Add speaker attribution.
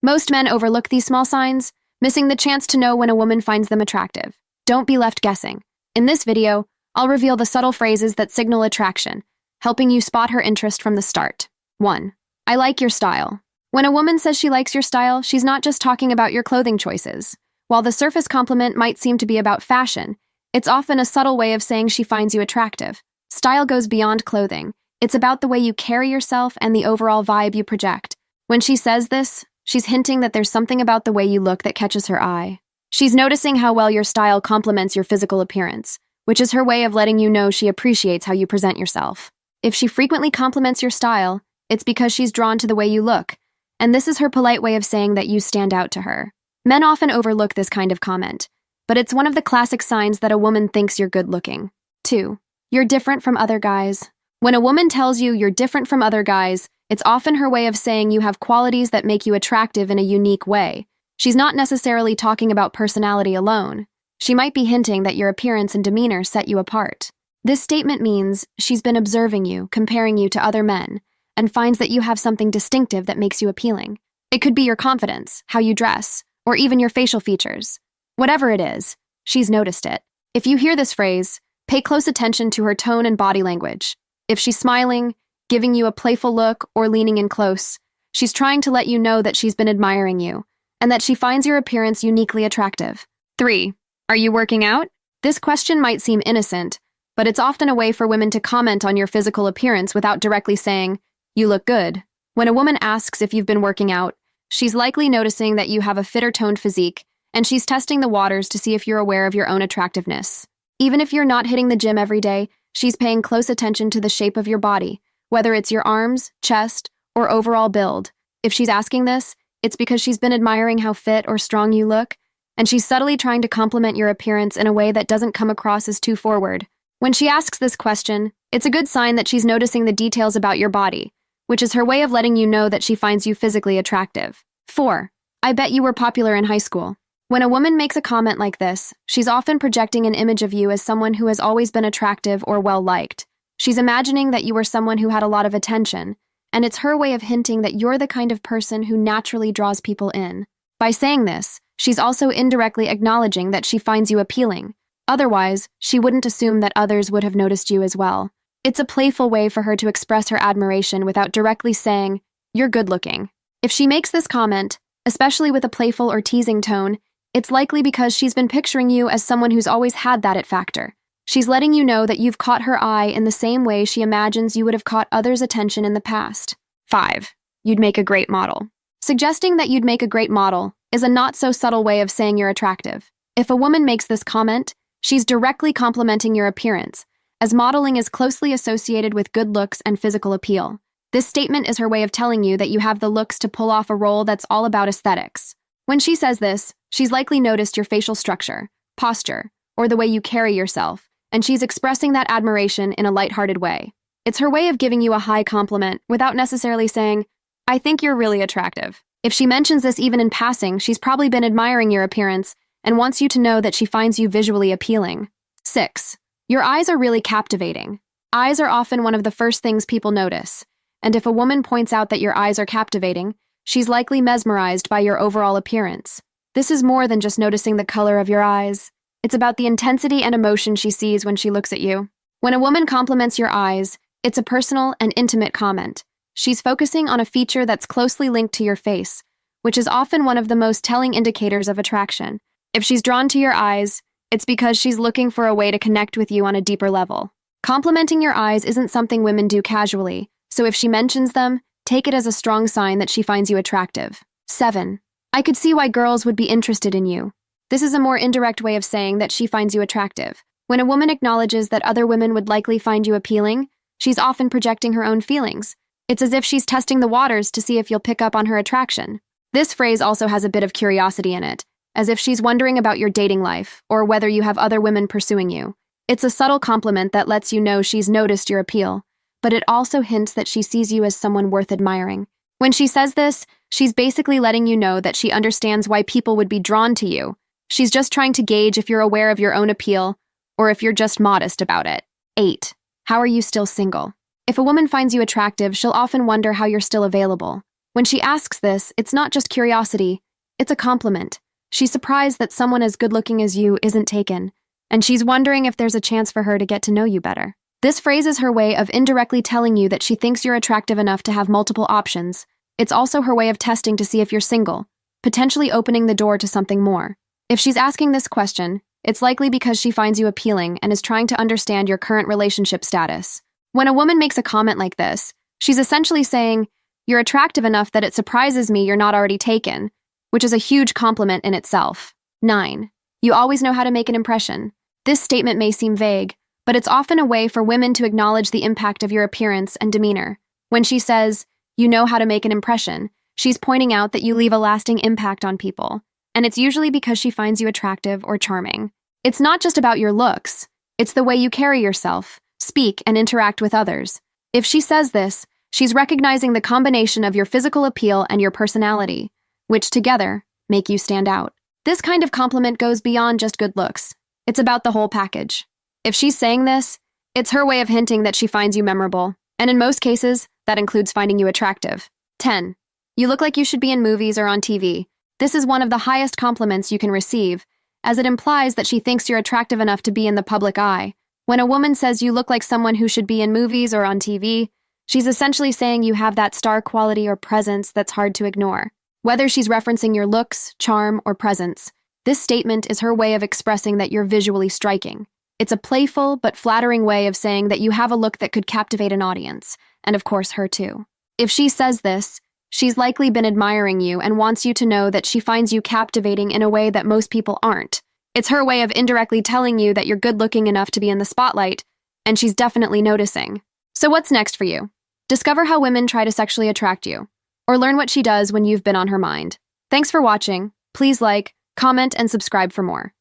Speaker 1: Most men overlook these small signs, missing the chance to know when a woman finds them attractive. Don't be left guessing. In this video, I'll reveal the subtle phrases that signal attraction, helping you spot her interest from the start. 1. I like your style. When a woman says she likes your style, she's not just talking about your clothing choices. While the surface compliment might seem to be about fashion, it's often a subtle way of saying she finds you attractive. Style goes beyond clothing. It's about the way you carry yourself and the overall vibe you project. When she says this, she's hinting that there's something about the way you look that catches her eye. She's noticing how well your style complements your physical appearance, which is her way of letting you know she appreciates how you present yourself. If she frequently compliments your style, it's because she's drawn to the way you look, and this is her polite way of saying that you stand out to her. Men often overlook this kind of comment, but it's one of the classic signs that a woman thinks you're good-looking. 2. You're different from other guys. When a woman tells you you're different from other guys, it's often her way of saying you have qualities that make you attractive in a unique way. She's not necessarily talking about personality alone. She might be hinting that your appearance and demeanor set you apart. This statement means she's been observing you, comparing you to other men, and finds that you have something distinctive that makes you appealing. It could be your confidence, how you dress, or even your facial features. Whatever it is, she's noticed it. If you hear this phrase, pay close attention to her tone and body language. If she's smiling, giving you a playful look, or leaning in close, she's trying to let you know that she's been admiring you, and that she finds your appearance uniquely attractive. 3. Are you working out? This question might seem innocent, but it's often a way for women to comment on your physical appearance without directly saying, "You look good." When a woman asks if you've been working out, she's likely noticing that you have a fit or toned physique, and she's testing the waters to see if you're aware of your own attractiveness. Even if you're not hitting the gym every day, she's paying close attention to the shape of your body, whether it's your arms, chest, or overall build. If she's asking this, it's because she's been admiring how fit or strong you look, and she's subtly trying to compliment your appearance in a way that doesn't come across as too forward. When she asks this question, it's a good sign that she's noticing the details about your body, which is her way of letting you know that she finds you physically attractive. 4. I bet you were popular in high school. When a woman makes a comment like this, she's often projecting an image of you as someone who has always been attractive or well-liked. She's imagining that you were someone who had a lot of attention, and it's her way of hinting that you're the kind of person who naturally draws people in. By saying this, she's also indirectly acknowledging that she finds you appealing. Otherwise, she wouldn't assume that others would have noticed you as well. It's a playful way for her to express her admiration without directly saying, "You're good-looking." If she makes this comment, especially with a playful or teasing tone, it's likely because she's been picturing you as someone who's always had that it factor. She's letting you know that you've caught her eye in the same way she imagines you would have caught others' attention in the past. 5. You'd make a great model. Suggesting that you'd make a great model is a not-so-subtle way of saying you're attractive. If a woman makes this comment, she's directly complimenting your appearance, as modeling is closely associated with good looks and physical appeal. This statement is her way of telling you that you have the looks to pull off a role that's all about aesthetics. When she says this, she's likely noticed your facial structure, posture, or the way you carry yourself, and she's expressing that admiration in a lighthearted way. It's her way of giving you a high compliment without necessarily saying, "I think you're really attractive." If she mentions this even in passing, she's probably been admiring your appearance and wants you to know that she finds you visually appealing. 6. Your eyes are really captivating. Eyes are often one of the first things people notice, and if a woman points out that your eyes are captivating, she's likely mesmerized by your overall appearance. This is more than just noticing the color of your eyes. It's about the intensity and emotion she sees when she looks at you. When a woman compliments your eyes, it's a personal and intimate comment. She's focusing on a feature that's closely linked to your face, which is often one of the most telling indicators of attraction. If she's drawn to your eyes, it's because she's looking for a way to connect with you on a deeper level. Complimenting your eyes isn't something women do casually, so if she mentions them, take it as a strong sign that she finds you attractive. 7. I could see why girls would be interested in you. This is a more indirect way of saying that she finds you attractive. When a woman acknowledges that other women would likely find you appealing, she's often projecting her own feelings. It's as if she's testing the waters to see if you'll pick up on her attraction. This phrase also has a bit of curiosity in it, as if she's wondering about your dating life or whether you have other women pursuing you. It's a subtle compliment that lets you know she's noticed your appeal, but it also hints that she sees you as someone worth admiring. When she says this, she's basically letting you know that she understands why people would be drawn to you. She's just trying to gauge if you're aware of your own appeal or if you're just modest about it. 8. How are you still single? If a woman finds you attractive, she'll often wonder how you're still available. When she asks this, it's not just curiosity, it's a compliment. She's surprised that someone as good-looking as you isn't taken, and she's wondering if there's a chance for her to get to know you better. This phrase is her way of indirectly telling you that she thinks you're attractive enough to have multiple options. It's also her way of testing to see if you're single, potentially opening the door to something more. If she's asking this question, it's likely because she finds you appealing and is trying to understand your current relationship status. When a woman makes a comment like this, she's essentially saying, "You're attractive enough that it surprises me you're not already taken," which is a huge compliment in itself. 9. You always know how to make an impression. This statement may seem vague, but it's often a way for women to acknowledge the impact of your appearance and demeanor. When she says, "You know how to make an impression," she's pointing out that you leave a lasting impact on people, and it's usually because she finds you attractive or charming. It's not just about your looks, it's the way you carry yourself, speak, and interact with others. If she says this, she's recognizing the combination of your physical appeal and your personality, which together make you stand out. This kind of compliment goes beyond just good looks. It's about the whole package. If she's saying this, it's her way of hinting that she finds you memorable, and in most cases, that includes finding you attractive. 10. You look like you should be in movies or on TV. This is one of the highest compliments you can receive, as it implies that she thinks you're attractive enough to be in the public eye. When a woman says you look like someone who should be in movies or on TV, she's essentially saying you have that star quality or presence that's hard to ignore. Whether she's referencing your looks, charm, or presence, this statement is her way of expressing that you're visually striking. It's a playful but flattering way of saying that you have a look that could captivate an audience, and of course her too. If she says this, she's likely been admiring you and wants you to know that she finds you captivating in a way that most people aren't. It's her way of indirectly telling you that you're good-looking enough to be in the spotlight, and she's definitely noticing. So what's next for you? Discover how women try to sexually attract you, or learn what she does when you've been on her mind. Thanks for watching. Please like, comment, and subscribe for more.